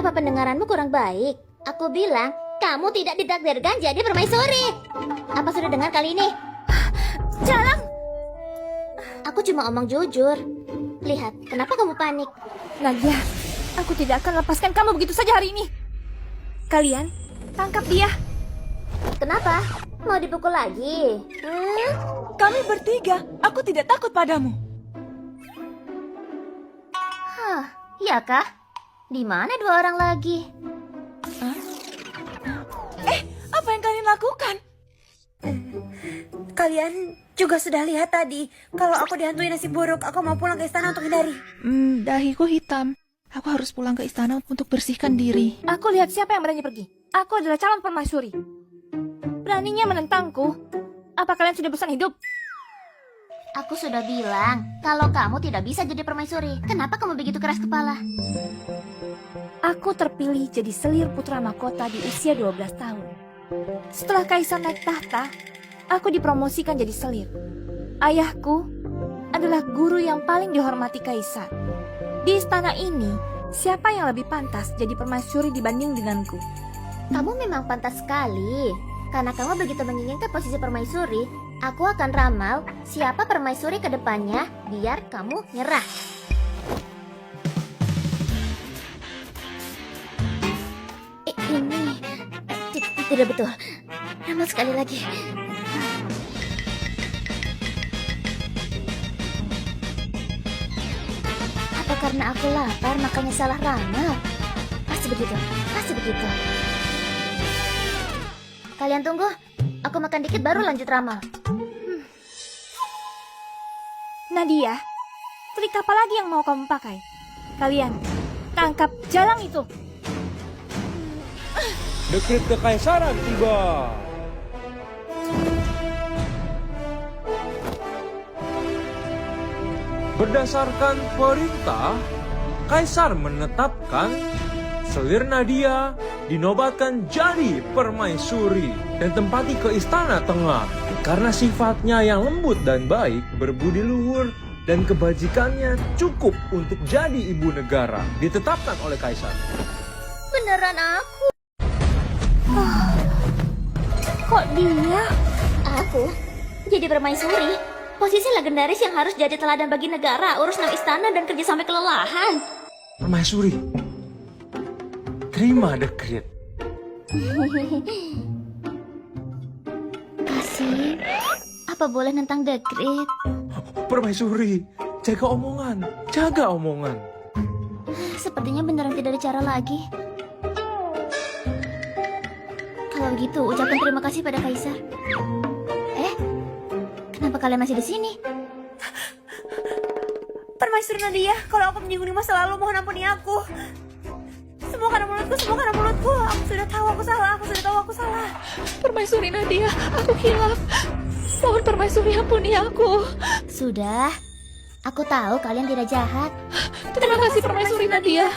Apa pendengaranmu kurang baik? Aku bilang, kamu tidak ditakdirkan jadi permaisuri. Apa sudah dengar kali ini? Jalang! Aku cuma omong jujur. Lihat, kenapa kamu panik? Nadia, aku tidak akan lepaskan kamu begitu saja hari ini. Kalian, tangkap dia. Kenapa? Mau dipukul lagi? Kami bertiga, aku tidak takut padamu. Hah, iya kah? Di mana dua orang lagi? Apa yang kalian lakukan? Kalian juga sudah lihat tadi, kalau aku dihantui nasib buruk, aku mau pulang ke istana untuk hindari. Dahiku hitam. Aku harus pulang ke istana untuk bersihkan diri. Aku lihat siapa yang berani pergi. Aku adalah calon permaisuri. Beraninya menentangku. Apa kalian sudah bosan hidup? Aku sudah bilang, kalau kamu tidak bisa jadi permaisuri, kenapa kamu begitu keras kepala? Aku terpilih jadi selir putra mahkota di usia 12 tahun. Setelah kaisar naik tahta, aku dipromosikan jadi selir. Ayahku adalah guru yang paling dihormati kaisar. Di istana ini, siapa yang lebih pantas jadi permaisuri dibanding denganku? Kamu memang pantas sekali. Karena kamu begitu menginginkan posisi permaisuri, aku akan ramal siapa permaisuri ke depannya biar kamu nyerah. Ini tidak betul. Ramal sekali lagi. Apa karena aku lapar makanya salah ramal? Pasti begitu, pasti begitu. Kalian tunggu, aku makan dikit baru lanjut ramal. Nadia, trik apa lagi yang mau kamu pakai? Kalian, tangkap jalang itu. Dekret kekaisaran tiba. Berdasarkan perintah, Kaisar menetapkan selir Nadia dinobatkan jadi permaisuri dan tempati ke istana tengah. Karena sifatnya yang lembut dan baik, berbudi luhur, dan kebajikannya cukup untuk jadi ibu negara, ditetapkan oleh Kaisar. Beneran aku? Kok dia? Aku? Jadi permaisuri? Posisi legendaris yang harus jadi teladan bagi negara, urus 6 istana dan kerja sampai kelelahan. Permaisuri, terima dekret. Kasih, apa boleh nentang dekret? Permaisuri, jaga omongan, jaga omongan. Sepertinya beneran tidak ada cara lagi. Kalau begitu, ucapkan terima kasih pada Kaisar. Kenapa kalian masih di sini? Permaisuri Nadia, kalau aku menyinggung masa lalu, mohon ampuni aku. Semua karena mulutku, semua karena mulutku. Aku sudah tahu aku salah, aku sudah tahu aku salah. Permaisuri Nadia, aku hilaf. Mohon permaisuri ampuni aku. Sudah, aku tahu kalian tidak jahat. Terima kasih permaisuri Nadia.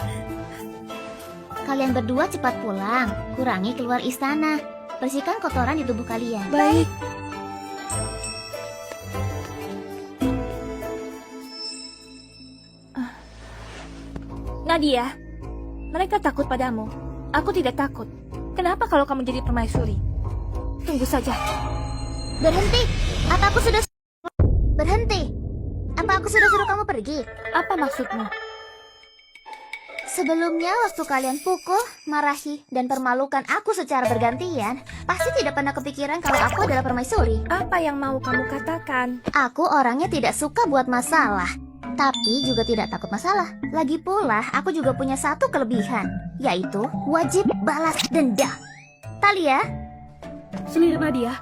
Kalian berdua cepat pulang, kurangi keluar istana. Bersihkan kotoran di tubuh kalian. Baik. Nadia, mereka takut padamu. Aku tidak takut. Kenapa kalau kamu jadi permaisuri? Tunggu saja. Berhenti! Apa aku sudah... Berhenti! Apa aku sudah suruh kamu pergi? Apa maksudmu? Sebelumnya waktu kalian pukul, marahi, dan permalukan aku secara bergantian, pasti tidak pernah kepikiran kalau aku adalah permaisuri. Apa yang mau kamu katakan? Aku orangnya tidak suka buat masalah, tapi juga tidak takut masalah. Lagi pula, aku juga punya satu kelebihan, yaitu wajib balas dendam. Talia, Selir Nadia.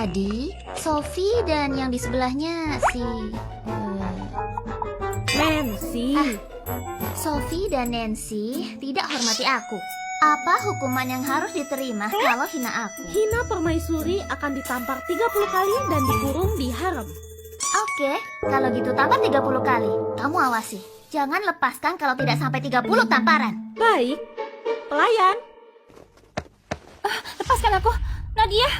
tadi Sophie dan yang di sebelahnya si... Nancy. Sophie dan Nancy tidak hormati aku. Apa hukuman yang harus diterima kalau hina aku? Hina permaisuri akan ditampar 30 kali dan dikurung di harem. Oke, kalau gitu tampar 30 kali. Kamu awasi. Jangan lepaskan kalau tidak sampai 30 tamparan. Baik, pelayan. Lepaskan aku. Nadia.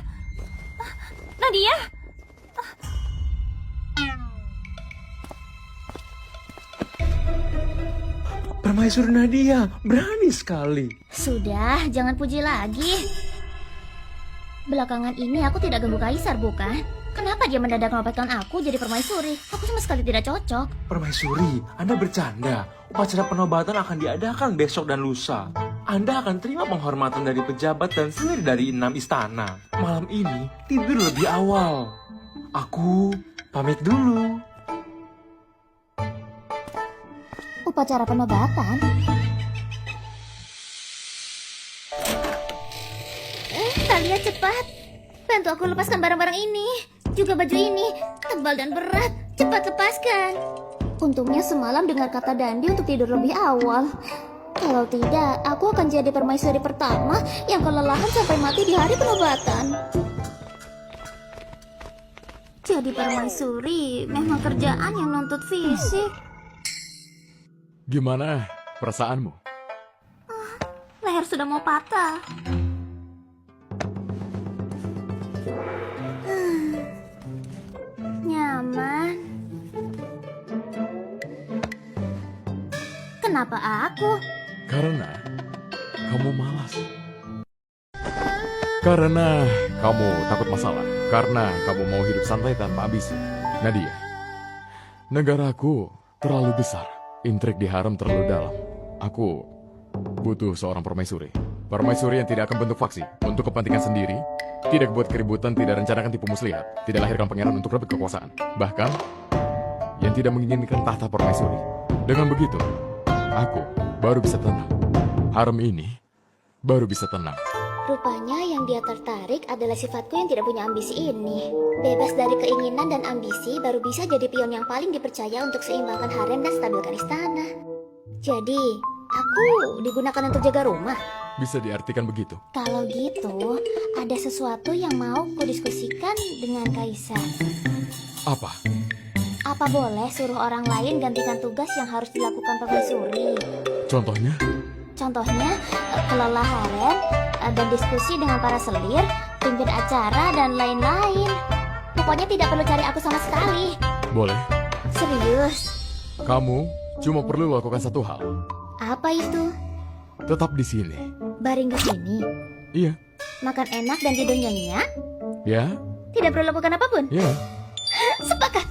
Nadia. Permaisuri Nadia, berani sekali. Sudah, jangan puji lagi. Belakangan ini aku tidak ganggu kaisar, bukan? Kenapa dia mendadak menobatkan aku jadi permaisuri? Aku sama sekali tidak cocok. Permaisuri, Anda bercanda. Upacara penobatan akan diadakan besok dan lusa. Anda akan terima penghormatan dari pejabat dan selir dari 6 istana. Malam ini tidur lebih awal. Aku pamit dulu. Upacara penobatan? Talia cepat. Bantu aku lepaskan barang-barang ini. Juga baju ini. Tebal dan berat. Cepat lepaskan. Untungnya semalam dengar kata Dandi untuk tidur lebih awal. Kalau tidak, aku akan jadi permaisuri pertama yang kelelahan sampai mati di hari penobatan. Jadi permaisuri memang kerjaan yang nuntut fisik. Gimana perasaanmu? Leher sudah mau patah. Nyaman. Kenapa aku? Karena kamu malas. Karena kamu takut masalah. Karena kamu mau hidup santai tanpa ambisi. Nadia, negaraku terlalu besar. Intrik di harem terlalu dalam. Aku butuh seorang permaisuri. Permaisuri yang tidak akan bentuk faksi untuk kepentingan sendiri, tidak buat keributan, tidak rencanakan tipu muslihat, tidak lahirkan pangeran untuk rebut kekuasaan. Bahkan, yang tidak menginginkan tahta permaisuri. Dengan begitu, aku baru bisa tenang. Harem ini baru bisa tenang. Rupanya yang dia tertarik adalah sifatku yang tidak punya ambisi ini. Bebas dari keinginan dan ambisi baru bisa jadi pion yang paling dipercaya untuk seimbangkan harem dan stabilkan istana. Jadi, aku digunakan untuk jaga rumah. Bisa diartikan begitu. Kalau gitu, ada sesuatu yang mau kudiskusikan dengan kaisar. Apa? Apa boleh suruh orang lain gantikan tugas yang harus dilakukan permaisuri? Contohnya? Contohnya, kelola harem, dan diskusi dengan para selir, pimpin acara, dan lain-lain. Pokoknya tidak perlu cari aku sama sekali. Boleh. Serius. Kamu cuma perlu lakukan satu hal. Apa itu? Tetap di sini. Baring di sini. Iya. Makan enak dan tidur nyenyak. Ya? Tidak perlu lakukan apapun. Ya. Sepakat.